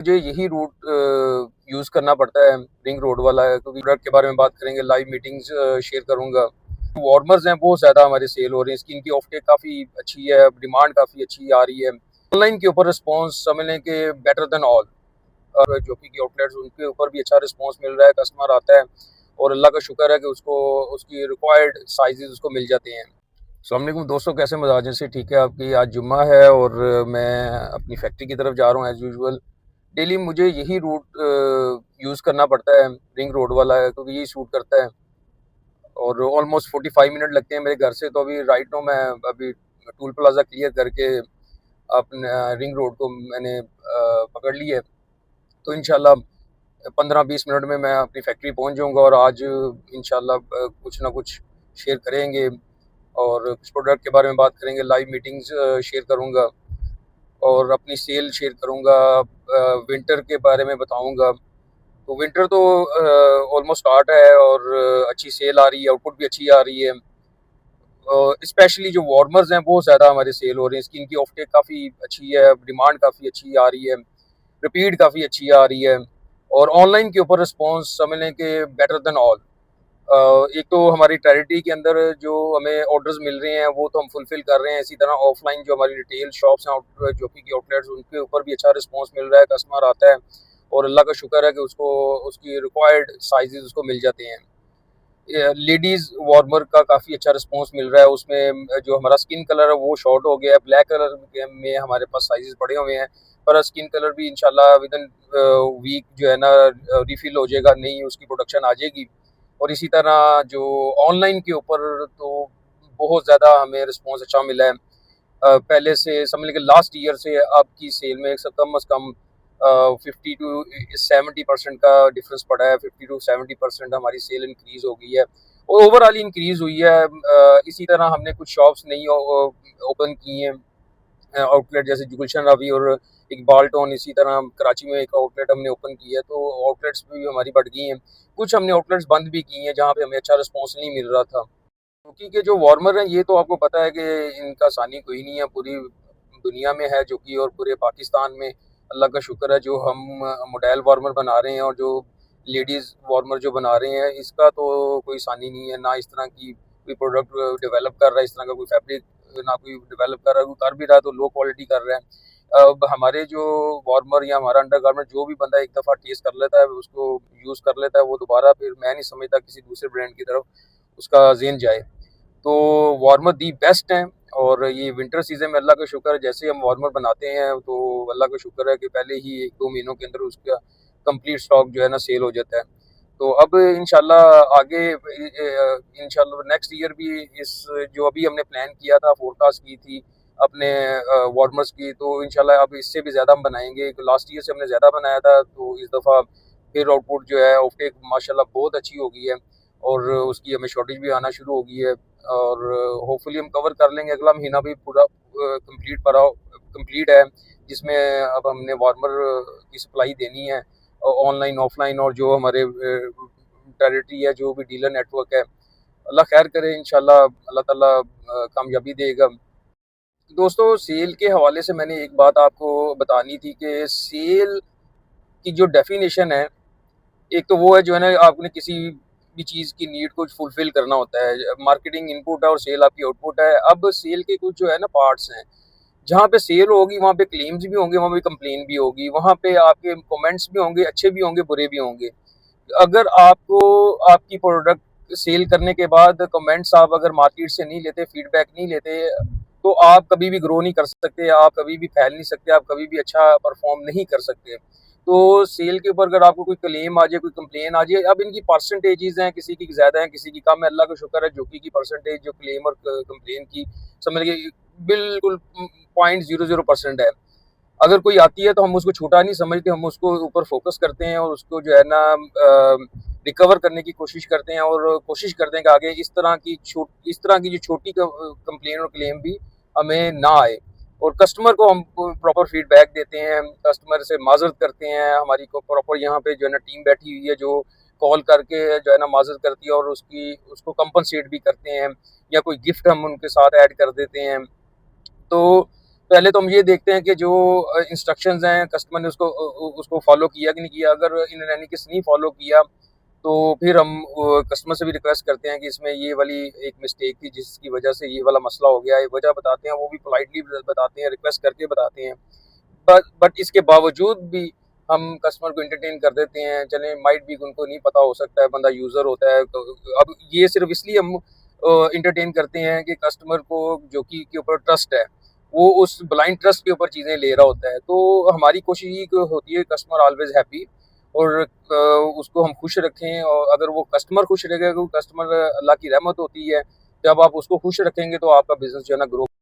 मुझे यही route use करना पड़ता है, रिंग रोड वाला है, क्योंकि प्रोडक्ट के बारे में बात करेंगे, लाइव मीटिंग्स शेयर करूँगा। वार्मर्स हैं वो ज़्यादा हमारे सेल हो रहे हैं, इसकी इनकी ऑफटेक काफ़ी अच्छी है, डिमांड काफ़ी अच्छी आ रही है। ऑनलाइन के ऊपर रिस्पॉन्स समझ लें कि बेटर देन ऑल, और जो कि आउटलेट्स उनके ऊपर भी अच्छा रिस्पॉन्स मिल रहा है, कस्टमर आता है और अल्लाह का शुक्र है कि उसको उसकी रिक्वायर्ड साइज़ेज़ उसको मिल जाते हैं। अस्सलाम वालेकुम दोस्तों, कैसे मज़ाज हैं? से ठीक है आपकी? आज जुम्मा है और मैं अपनी फैक्ट्री की तरफ जा रहा हूँ एज़ यूजुअल। डेली मुझे यही रूट यूज़ करना पड़ता है, रिंग रोड वाला है, क्योंकि यही सूट करता है और ऑलमोस्ट 45 मिनट लगते हैं मेरे घर से। तो अभी राइट नाउ मैं अभी टूल प्लाज़ा क्लियर करके अपने रिंग रोड को मैंने पकड़ ली है। तो इंशाल्लाह 15-20 मिनट में मैं अपनी फैक्ट्री पहुंच जाऊंगा और आज इंशाल्लाह कुछ ना कुछ शेयर करेंगे और कुछ प्रोडक्ट के बारे में बात करेंगे, लाइव मीटिंग्स शेयर करूंगा और अपनी सेल शेयर करूंगा, विंटर के बारे में बताऊंगा। तो विंटर तो ऑलमोस्ट स्टार्ट है और अच्छी सेल आ रही है, आउटपुट भी अच्छी आ रही है। स्पेशली जो वार्मर्स हैं वो ज़्यादा हमारे सेल हो रहे हैं, इसकी इनकी ऑफटेक काफ़ी अच्छी है, डिमांड काफ़ी अच्छी आ रही है, रिपीट काफ़ी अच्छी आ रही है और ऑनलाइन के ऊपर रिस्पॉन्स समझ लें कि बेटर देन ऑल। एक तो हमारी टेरिटरी के अंदर जो हमें ऑर्डर्स मिल रहे हैं वो तो हम फुलफिल कर रहे हैं, इसी तरह ऑफलाइन जो हमारी रिटेल शॉप्स हैं, जो कि आउटलेट्स, उनके ऊपर भी अच्छा रिस्पॉन्स मिल रहा है, कस्टमर आता है और अल्लाह का शुक्र है कि उसको उसकी रिक्वायर्ड साइजेस उसको मिल जाते हैं। लेडीज़ वार्मर का काफ़ी अच्छा रिस्पॉन्स मिल रहा है, उसमें जो हमारा स्किन कलर है वो शॉर्ट हो गया है, ब्लैक कलर में हमारे पास साइजेस पड़े हुए हैं, पर स्किन कलर भी इंशाल्लाह विद इन वीक जो है ना रिफिल हो जाएगा, नई उसकी प्रोडक्शन आ जाएगी। और इसी तरह जो ऑनलाइन के ऊपर तो बहुत ज़्यादा हमें रिस्पॉन्स अच्छा मिला है। पहले से समझ लें कि लास्ट ईयर से अब की सेल में कम अज़ कम 50 टू 70% का डिफरेंस पड़ा है। 50 टू 70% हमारी सेल इंक्रीज़ हो गई है और ओवरऑल इंक्रीज़ हुई है। इसी तरह हमने कुछ शॉप्स नई ओपन की हैं, आउटलेट जैसे गुलशन रवि और इकबाल टाउन, इसी तरह कराची में एक आउटलेट हमने ओपन की है, तो आउटलेट्स भी हमारी बढ़ गई हैं। कुछ हमने आउटलेट्स बंद भी की हैं जहाँ पे हमें अच्छा रिस्पॉन्स नहीं मिल रहा था। क्योंकि के जो वार्मर हैं ये तो आपको पता है कि इनका सानी कोई नहीं है पूरी दुनिया में है, जो कि और पूरे पाकिस्तान में अल्लाह का शुक्र है जो हम मॉडल वार्मर बना रहे हैं और जो लेडीज़ वार्मर जो बना रहे हैं, इसका तो कोई सानी नहीं है। ना इस तरह की कोई प्रोडक्ट डेवलप कर रहा है, इस तरह का कोई फैब्रिक ना कोई डेवलप कर रहा है, कोई कर भी रहा है तो लो क्वालिटी कर रहा है। अब हमारे जो वार्मर या हमारा अंडरगारमेंट जो भी बंदा एक दफ़ा टेस्ट कर लेता है, उसको यूज़ कर लेता है, वो दोबारा फिर मैं नहीं समझता किसी दूसरे ब्रांड की तरफ उसका ज़हन जाए। तो वार्मर दी बेस्ट हैं और ये विंटर सीज़न में अल्लाह का शुक्र है, जैसे हम वार्मर बनाते हैं तो अल्लाह का शुक्र है कि पहले ही 1-2 महीनों के अंदर उसका कंप्लीट स्टॉक जो है ना सेल हो जाता है। तो अब इंशाल्लाह आगे इंशाल्लाह नेक्स्ट ईयर भी इस जो अभी हमने प्लान किया था, फोरकास्ट की थी अपने वार्मर्स की, तो इंशाल्लाह अब इससे भी ज़्यादा हम बनाएँगे। लास्ट ईयर से हमने ज़्यादा बनाया था, तो इस दफ़ा फिर आउटपुट जो है ऑफटेक माशाल्लाह बहुत अच्छी हो गई है और उसकी हमें शॉर्टेज भी आना शुरू हो गई है और होपफुली हम कवर कर लेंगे। अगला महीना भी पूरा कंप्लीट है, जिसमें अब हमने वार्मर की सप्लाई देनी है ऑनलाइन ऑफलाइन, और जो हमारे टेरिटरी है, जो भी डीलर नेटवर्क है, अल्लाह खैर करे, इंशाल्लाह अल्लाह ताला कामयाबी देगा। दोस्तों, सेल के हवाले से मैंने एक बात आपको बतानी थी कि सेल की जो डेफिनेशन है, एक तो वो है जो है ना, आपने किसी भी चीज़ की नीड को फुलफ़िल करना होता है। मार्केटिंग इनपुट है और सेल आपकी आउटपुट है। अब सेल के कुछ जो है ना पार्ट्स हैं, जहाँ पे सेल होगी वहाँ पे क्लेम्स भी होंगे, वहाँ पे कंप्लेन भी होगी, वहाँ पे आपके कमेंट्स भी होंगे, अच्छे भी होंगे, बुरे भी होंगे। अगर आपको आपकी प्रोडक्ट सेल करने के बाद कमेंट्स आप अगर मार्केट से नहीं लेते, फीडबैक नहीं लेते, तो आप कभी भी ग्रो नहीं कर सकते, आप कभी भी फैल नहीं सकते, आप कभी भी अच्छा परफॉर्म नहीं कर सकते। तो सेल के ऊपर अगर आपको कोई क्लेम आ जाए, कोई कंप्लेन आ जाए, अब इनकी परसेंटेजेस हैं, किसी की ज़्यादा है, किसी की कम है। अल्लाह का शुक्र है जो की परसेंटेज जो क्लेम और कंप्लेन की समझ लीजिए बिल्कुल 0.00% है। अगर कोई आती है तो हम उसको छोटा नहीं समझते, हम उसको ऊपर फोकस करते हैं और उसको जो है ना रिकवर करने की कोशिश करते हैं और कोशिश करते हैं कि आगे इस तरह की जो छोटी कंप्लेन और क्लेम भी हमें ना आए। और कस्टमर को हम प्रॉपर फीडबैक देते हैं, कस्टमर से माजरत करते हैं। हमारी को प्रॉपर यहाँ पे जो है ना टीम बैठी हुई है जो कॉल करके जो है ना माजरत करती है और उसको कंपनसेट भी करते हैं या कोई गिफ्ट हम उनके साथ ऐड कर देते हैं। तो पहले तो हम ये देखते हैं कि जो इंस्ट्रक्शंस हैं कस्टमर ने उसको फॉलो किया कि नहीं किया। अगर इन एनी केस नहीं फॉलो किया तो फिर हम कस्टमर से भी रिक्वेस्ट करते हैं कि इसमें ये वाली एक मिस्टेक थी जिसकी वजह से ये वाला मसला हो गया है, वजह बताते हैं, वो भी पोलाइटली बताते हैं, रिक्वेस्ट करके बताते हैं। बट इसके बावजूद भी हम कस्टमर को एंटरटेन कर देते हैं। चलें, माइट भी उनको नहीं पता हो सकता है, बंदा यूज़र होता है, तो अब ये सिर्फ इसलिए हम एंटरटेन करते हैं कि कस्टमर को जो कि के ऊपर ट्रस्ट है, वो उस ब्लाइंड ट्रस्ट के ऊपर चीज़ें ले रहा होता है। तो हमारी कोशिश ये होती है कस्टमर ऑलवेज हैप्पी, और उसको हम खुश रखें। और अगर वो कस्टमर खुश रहेगा, क्योंकि कस्टमर अल्लाह की रहमत होती है, जब आप उसको खुश रखेंगे तो आपका बिज़नेस जो है ना ग्रो